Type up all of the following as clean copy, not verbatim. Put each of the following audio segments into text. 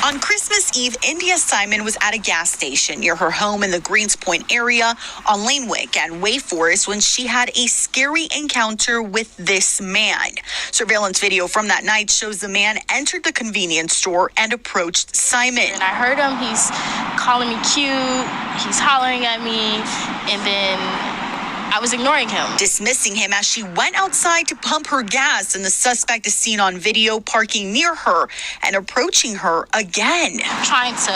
On Christmas Eve, India Simon was at a gas station near her home in the Greens Point area on Lanewick and Wayforest when she had a scary encounter with this man. Surveillance video from that night shows the man entered the convenience store and approached Simon. And I heard him, he's calling me cute, he's hollering at me, and then I was ignoring him. Dismissing him as she went outside to pump her gas, and the suspect is seen on video parking near her and approaching her again. Trying to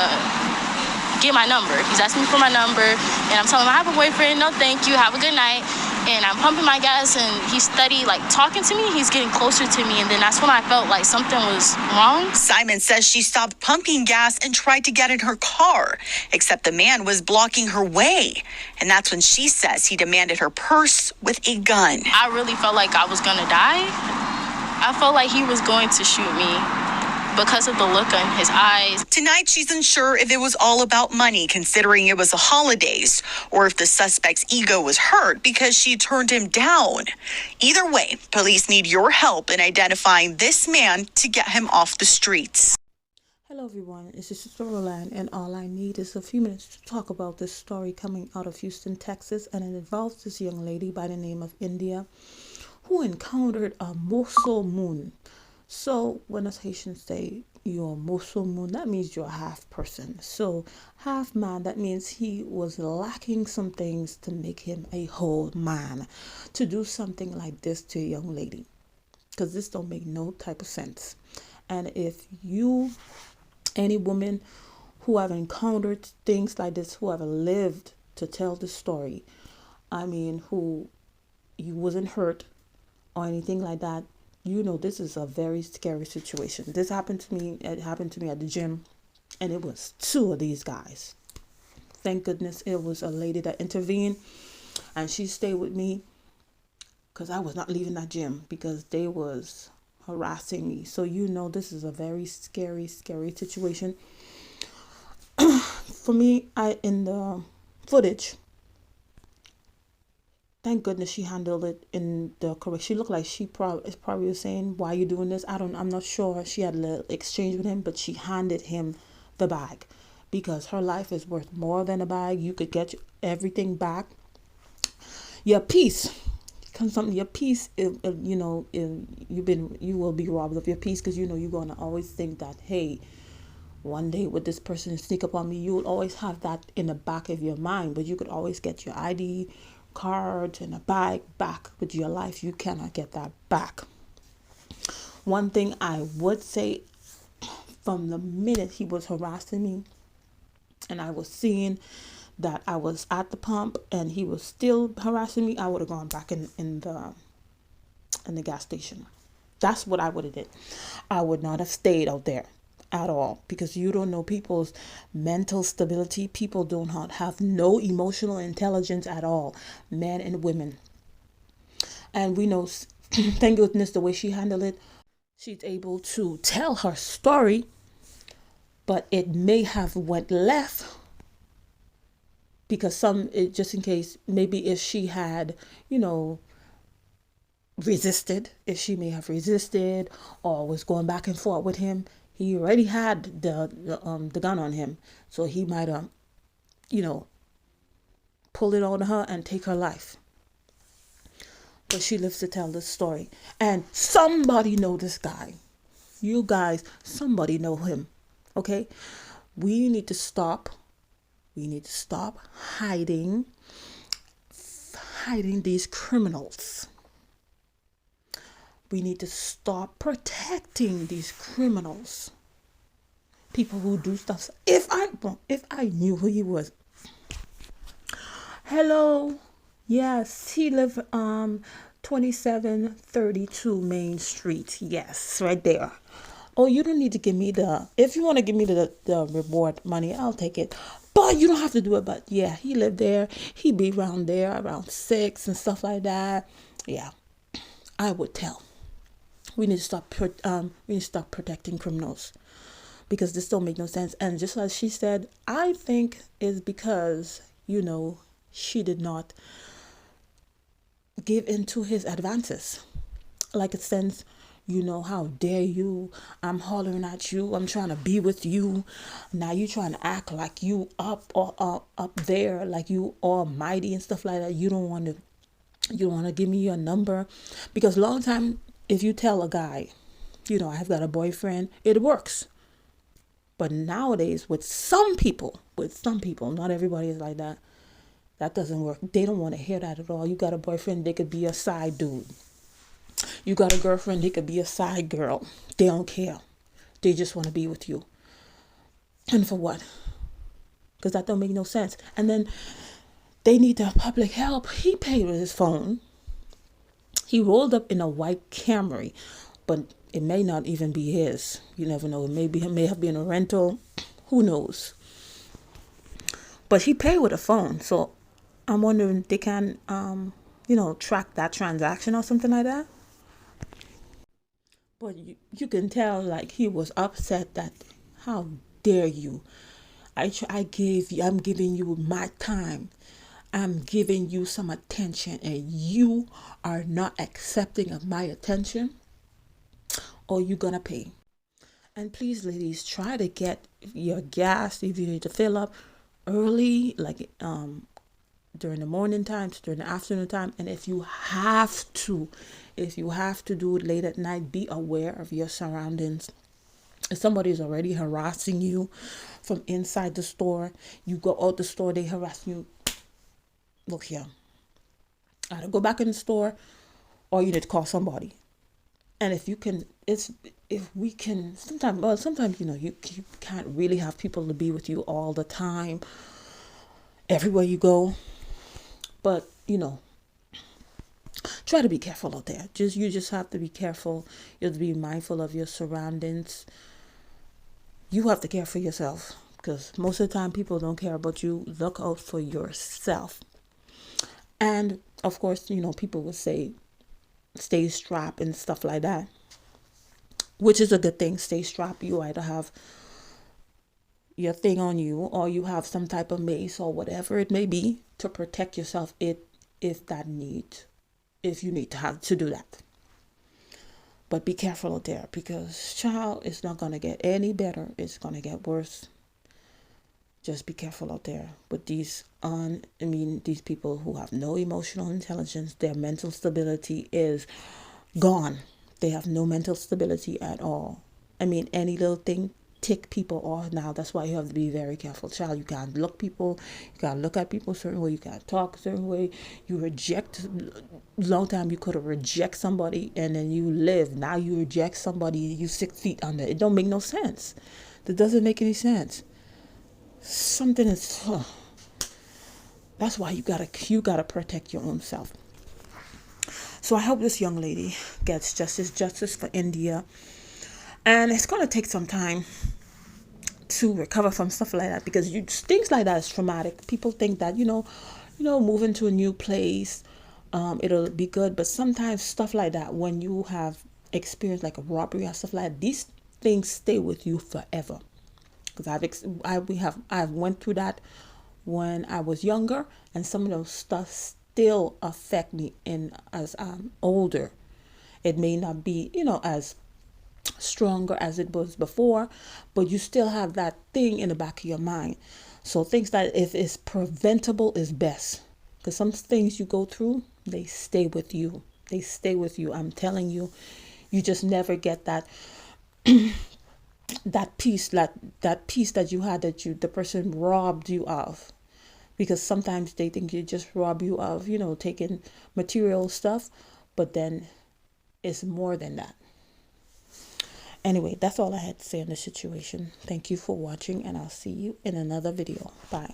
get my number. He's asking me for my number, and I'm telling him I have a boyfriend, no thank you, have a good night. And I'm pumping my gas, and he's steady, talking to me. He's getting closer to me, and then that's when I felt like something was wrong. Simon says she stopped pumping gas and tried to get in her car, except the man was blocking her way. And that's when she says he demanded her purse with a gun. I really felt like I was gonna die. I felt like he was going to shoot me because of the look in his eyes. Tonight, she's unsure if it was all about money, considering it was the holidays, or if the suspect's ego was hurt because she turned him down. Either way, police need your help in identifying this man to get him off the streets. Hello everyone, it's your sister Roland, and all I need is a few minutes to talk about this story coming out of Houston, Texas, and it involves this young lady by the name of India who encountered a Mosul moon. So when us Haitians say you're a Mosul moon, that means you're a half person. So half man, that means he was lacking some things to make him a whole man. To do something like this to a young lady, because this don't make no type of sense. And if you, any woman who have encountered things like this, who have lived to tell the story, who you wasn't hurt or anything like that, you know this is a very scary situation. This happened to me. It happened to me at the gym, and it was two of these guys. Thank goodness it was a lady that intervened, and she stayed with me because I was not leaving that gym because they was harassing me. So you know this is a very scary situation. For me, in the footage, thank goodness she handled it in the correct. She looked like she probably was saying, "Why are you doing this?" I'm not sure. She had a little exchange with him, but she handed him the bag because her life is worth more than a bag. You could get everything back. Your peace, your peace. You will be robbed of your peace because you're gonna always think that, hey, one day would this person sneak up on me? You will always have that in the back of your mind, but you could always get your ID cards and a bag back. With your life, you cannot get that back. One thing I would say, from the minute he was harassing me and I was seeing that I was at the pump and he was still harassing me, I would have gone back in the gas station. That's what I would have did. I would not have stayed out there at all, because you don't know people's mental stability. People do not have no emotional intelligence at all, men and women. And we know, thank goodness, the way she handled it, she's able to tell her story, but it may have went left because just in case, maybe if she had, resisted, if she may have resisted or was going back and forth with him, he already had the gun on him, so he might have, pull it on her and take her life. But she lives to tell this story, and somebody know this guy. You guys, somebody know him. Okay, we need to stop. We need to stop hiding these criminals. We need to stop protecting these criminals. People who do stuff. If I knew who he was. Hello. Yes, he lived 2732 Main Street. Yes, right there. Oh, you don't need to give me if you want to give me the reward money, I'll take it. But you don't have to do it. But yeah, he lived there. He'd be around there around 6 and stuff like that. Yeah, I would tell. We need to stop protecting criminals, because this don't make no sense. And just as she said, I think is because she did not give into his advances. Like it says, How dare you? I'm hollering at you. I'm trying to be with you. Now you trying to act like you up there, like you almighty and stuff like that. You don't want to give me your number, because long time, if you tell a guy, I've got a boyfriend, it works. But nowadays, with some people, not everybody is like that. That doesn't work. They don't want to hear that at all. You got a boyfriend, they could be a side dude. You got a girlfriend, they could be a side girl. They don't care. They just want to be with you. And for what? Because that don't make no sense. And then they need the public help. He paid with his phone. He rolled up in a white Camry, but it may not even be his. You never know. It may have been a rental. Who knows? But he paid with a phone. So I'm wondering if they can, track that transaction or something like that. But you can tell, like, he was upset that, how dare you? I'm giving you my time. I'm giving you some attention, and you are not accepting of my attention, or you're gonna pay. And please, ladies, try to get your gas if you need to fill up early, like during the morning times, during the afternoon time. And if you have to do it late at night, be aware of your surroundings. If somebody is already harassing you from inside the store, you go out the store, they harass you. Look here, either go back in the store, or you need to call somebody. And if we can, sometimes you can't really have people to be with you all the time, everywhere you go. But try to be careful out there. You just have to be careful. You have to be mindful of your surroundings. You have to care for yourself, because most of the time people don't care about you. Look out for yourself. And of course, people would say stay strapped and stuff like that, which is a good thing. Stay strapped. You either have your thing on you, or you have some type of mace or whatever it may be to protect yourself if you need to have to do that. But be careful out there, because child, it's not going to get any better. It's going to get worse. Just be careful out there with these people who have no emotional intelligence. Their mental stability is gone. They have no mental stability at all. Any little thing tick people off now. That's why you have to be very careful. Child, you can't look at people a certain way. You can't talk a certain way. You reject. Long time you could have reject somebody and then you live. Now you reject somebody, you 6 feet under. It don't make no sense. That doesn't make any sense. Something is. That's why you gotta protect your own self. So I hope this young lady gets justice for India. And it's going to take some time to recover from stuff like that, because things like that is traumatic. People think that, moving to a new place, it'll be good. But sometimes stuff like that, when you have experienced like a robbery or stuff like that, these things stay with you forever. Because I've went through that when I was younger, and some of those stuff still affect me as I'm older. It may not be, as stronger as it was before, but you still have that thing in the back of your mind. So things that if it's preventable is best, because some things you go through, they stay with you. I'm telling you. You just never get that that peace that you had, the person robbed you of. Because sometimes they think you just rob you of, taking material stuff, but then it's more than that. Anyway, that's all I had to say on this situation. Thank you for watching, and I'll see you in another video. Bye.